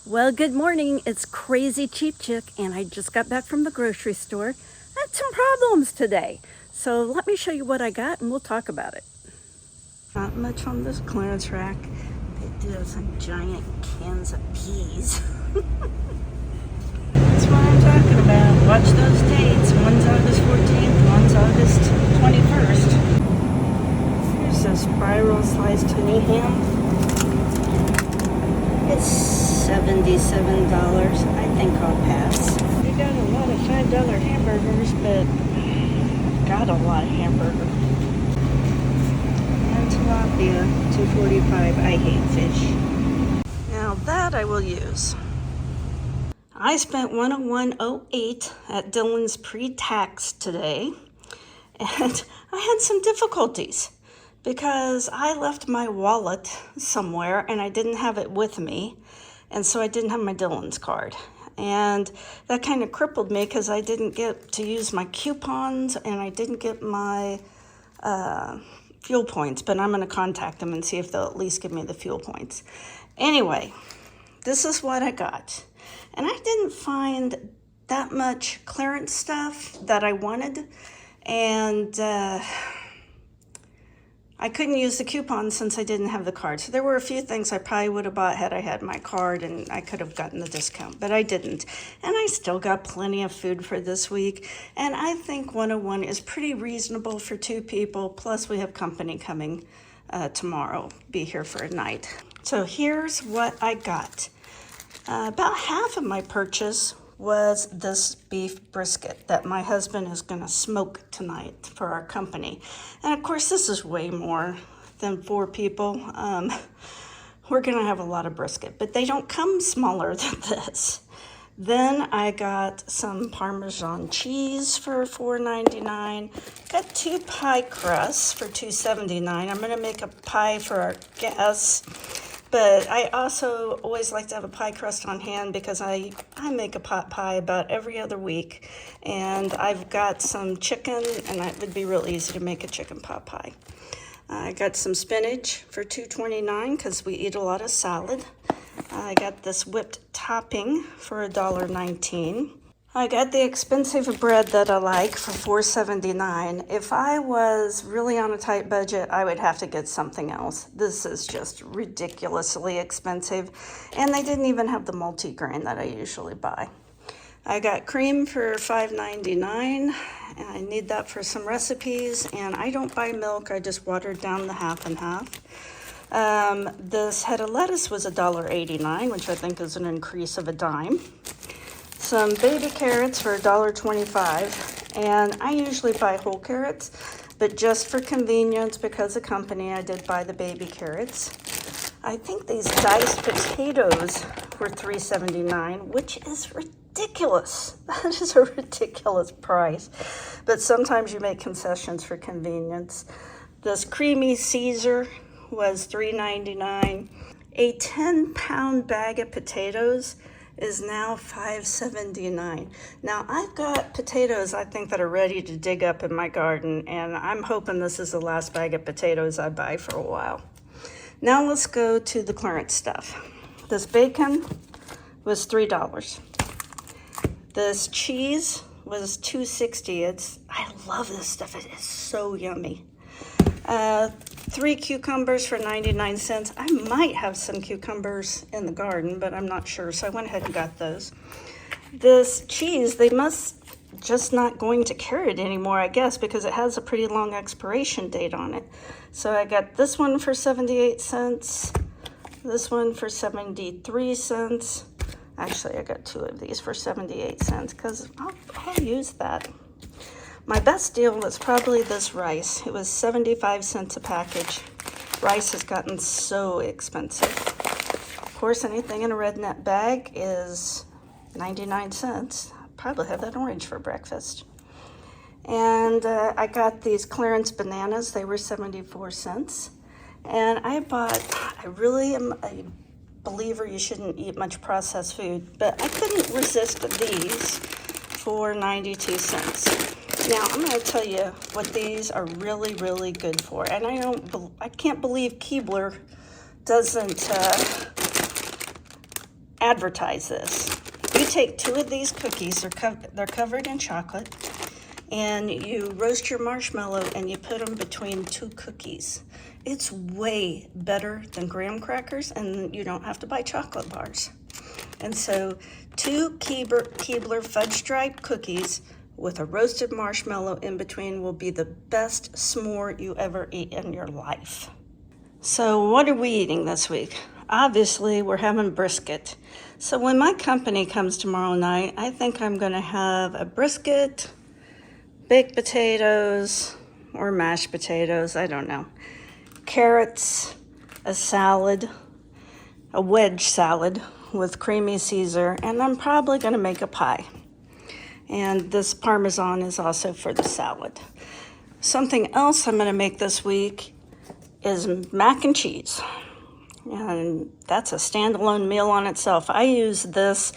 Well, good morning. It's Crazy Cheap Chick, and I just got back from the grocery store. I had some problems today. So let me show you what I got, and we'll talk about it. Not much on this clearance rack. They do have some giant cans of peas. That's what I'm talking about. Watch those dates. One's August 14th, one's August 21st. Here's a spiral sliced honey ham. It's $77. I think I'll pass. We got a lot of $5 hamburgers, but got a lot of hamburger. And tilapia, $2.45. I hate fish. Now that I will use. I spent $101.08 at Dillon's pre-tax today, and I had some difficulties because I left my wallet somewhere and I didn't have it with me, and so I didn't have my Dillon's card. And that kind of crippled me because I didn't get to use my coupons and I didn't get my fuel points, but I'm going to contact them and see if they'll at least give me the fuel points. Anyway, this is what I got. And I didn't find that much clearance stuff that I wanted, and I couldn't use the coupon since I didn't have the card. So there were a few things I probably would have bought had I had my card, and I could have gotten the discount, but I didn't. And I still got plenty of food for this week, and I think 101 is pretty reasonable for 2 people, plus we have company coming tomorrow, be here for a night. So here's what I got. About half of my purchase was this beef brisket that my husband is going to smoke tonight for our company. And of course, this is way more than 4 people. We're going to have a lot of brisket, but they don't come smaller than this. Then I got some Parmesan cheese for $4.99. Got 2 pie crusts for $2.79. I'm going to make a pie for our guests. But I also always like to have a pie crust on hand because I make a pot pie about every other week. And I've got some chicken, and it would be real easy to make a chicken pot pie. I got some spinach for $2.29 because we eat a lot of salad. I got this whipped topping for $1.19. I got the expensive bread that I like for $4.79. If I was really on a tight budget, I would have to get something else. This is just ridiculously expensive, and they didn't even have the multigrain that I usually buy. I got cream for $5.99, and I need that for some recipes, and I don't buy milk. I just watered down the half and half. This head of lettuce was $1.89, which I think is an increase of a dime. Some baby carrots for $1.25, and I usually buy whole carrots, but just for convenience, because of company, I did buy the baby carrots. I think these diced potatoes were $3.79, which is ridiculous. That is a ridiculous price, but sometimes you make concessions for convenience. This creamy Caesar was $3.99. A 10-pound bag of potatoes is now $5.79. Now, I've got potatoes I think that are ready to dig up in my garden, and I'm hoping this is the last bag of potatoes I buy for a while. Now let's go to the clearance stuff. This bacon was $3. This cheese was $2.60. I love this stuff. It is so yummy. 3 cucumbers for 99 cents. I might have some cucumbers in the garden, but I'm not sure, so I went ahead and got those. This cheese, they must just not going to carry it anymore, I guess, because it has a pretty long expiration date on it. So I got this one for 78 cents, this one for 73 cents. Actually, I got 2 of these for 78 cents because I'll use that. My best deal was probably this rice. It was 75 cents a package. Rice has gotten so expensive. Of course, anything in a red net bag is 99 cents. I'll probably have that orange for breakfast. And I got these clearance bananas. They were 74 cents. And I really am a believer you shouldn't eat much processed food, but I couldn't resist these for 92 cents. Now, I'm going to tell you what these are really, really good for. And I can't believe Keebler doesn't advertise this. You take 2 of these cookies, they're covered in chocolate, and you roast your marshmallow and you put them between 2 cookies. It's way better than graham crackers, and you don't have to buy chocolate bars. And so 2 Keebler fudge stripe cookies with a roasted marshmallow in between will be the best s'more you ever eat in your life. So what are we eating this week? Obviously, we're having brisket. So when my company comes tomorrow night, I think I'm going to have a brisket, baked potatoes, or mashed potatoes, I don't know, carrots, a salad, a wedge salad with creamy Caesar, and I'm probably going to make a pie. And this Parmesan is also for the salad. Something else I'm going to make this week is mac and cheese. And that's a standalone meal on itself. I use this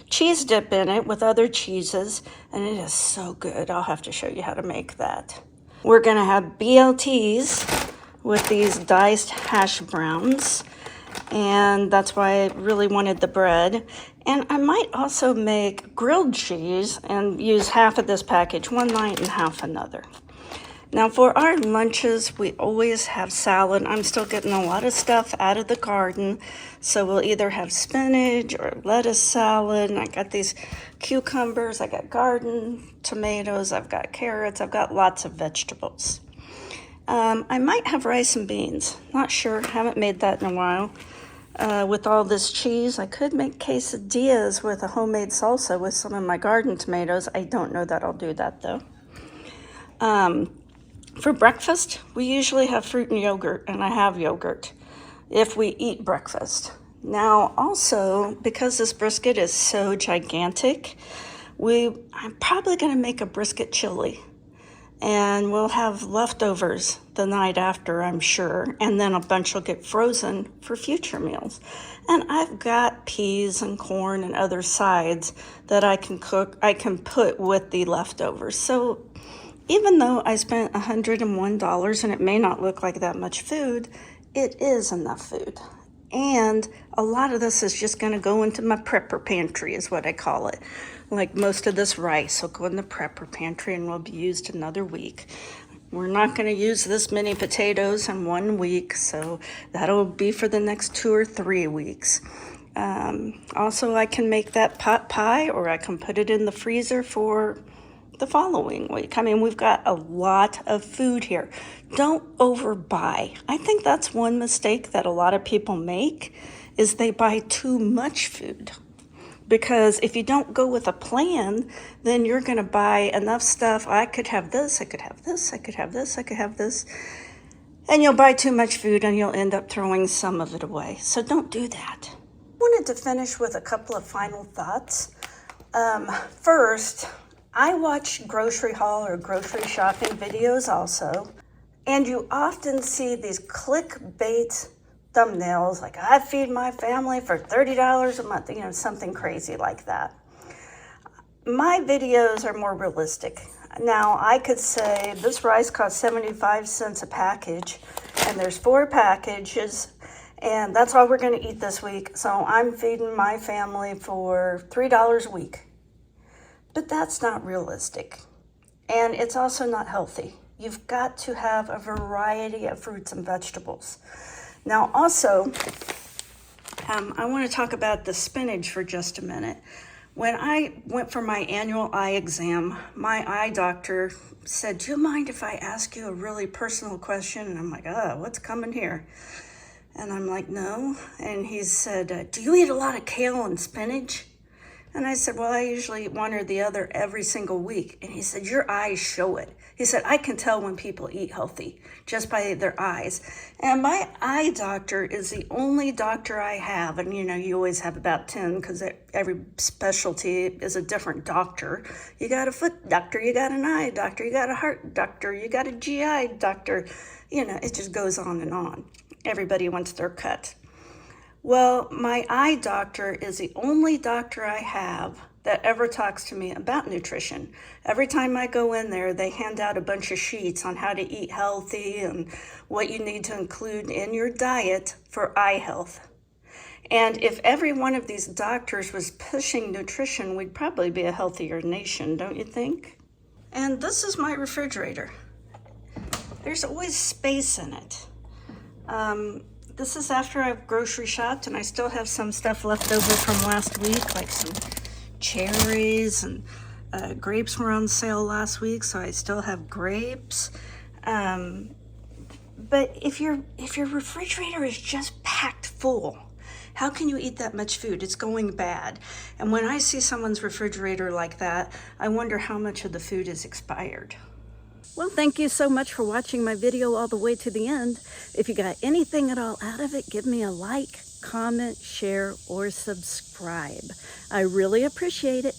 cheese dip in it with other cheeses, and it is so good. I'll have to show you how to make that. We're going to have BLTs with these diced hash browns, and that's why I really wanted the bread. And I might also make grilled cheese and use half of this package one night and half another. Now for our lunches, we always have salad. I'm still getting a lot of stuff out of the garden, so we'll either have spinach or lettuce salad. And I got these cucumbers, I got garden tomatoes, I've got carrots, I've got lots of vegetables. I might have rice and beans, not sure, haven't made that in a while. With all this cheese, I could make quesadillas with a homemade salsa with some of my garden tomatoes. I don't know that I'll do that though. For breakfast, we usually have fruit and yogurt, and I have yogurt if we eat breakfast. Now, also, because this brisket is so gigantic, I'm probably going to make a brisket chili, and we'll have leftovers the night after, I'm sure, and then a bunch will get frozen for future meals. And I've got peas and corn and other sides that I can put with the leftovers. So even though I spent $101 and it may not look like that much food, it is enough food. And a lot of this is just going to go into my prepper pantry is what I call it. Like most of this rice will go in the prepper pantry and will be used another week. We're not going to use this many potatoes in 1 week, so that'll be for the next 2 or 3 weeks. Also, I can make that pot pie, or I can put it in the freezer for the following week. I mean, we've got a lot of food here. Don't overbuy. I think that's one mistake that a lot of people make, is they buy too much food. Because if you don't go with a plan, then you're going to buy enough stuff. I could have this, I could have this, I could have this, I could have this. And you'll buy too much food and you'll end up throwing some of it away. So don't do that. I wanted to finish with a couple of final thoughts. First, I watch grocery haul or grocery shopping videos also, and you often see these clickbait thumbnails like, I feed my family for $30 a month, something crazy like that. My videos are more realistic. Now, I could say this rice costs 75 cents a package, and there's 4 packages, and that's all we're going to eat this week, so I'm feeding my family for $3 a week. But that's not realistic, and it's also not healthy. You've got to have a variety of fruits and vegetables. Now, also, I want to talk about the spinach for just a minute. When I went for my annual eye exam, my eye doctor said, do you mind if I ask you a really personal question? And I'm like, what's coming here? And I'm like, no. And he said, do you eat a lot of kale and spinach? And I said, well, I usually eat one or the other every single week. And he said, your eyes show it. He said, I can tell when people eat healthy just by their eyes. And my eye doctor is the only doctor I have. And, you always have about 10 because every specialty is a different doctor. You got a foot doctor, you got an eye doctor, you got a heart doctor, you got a GI doctor. It just goes on and on. Everybody wants their cut. Well, my eye doctor is the only doctor I have that ever talks to me about nutrition. Every time I go in there, they hand out a bunch of sheets on how to eat healthy and what you need to include in your diet for eye health. And if every one of these doctors was pushing nutrition, we'd probably be a healthier nation, don't you think? And this is my refrigerator. There's always space in it. This is after I've grocery shopped, and I still have some stuff left over from last week, like some cherries, and grapes were on sale last week, so I still have grapes. But if your refrigerator is just packed full, how can you eat that much food? It's going bad. And when I see someone's refrigerator like that, I wonder how much of the food is expired. Well, thank you so much for watching my video all the way to the end. If you got anything at all out of it, give me a like, comment, share, or subscribe. I really appreciate it.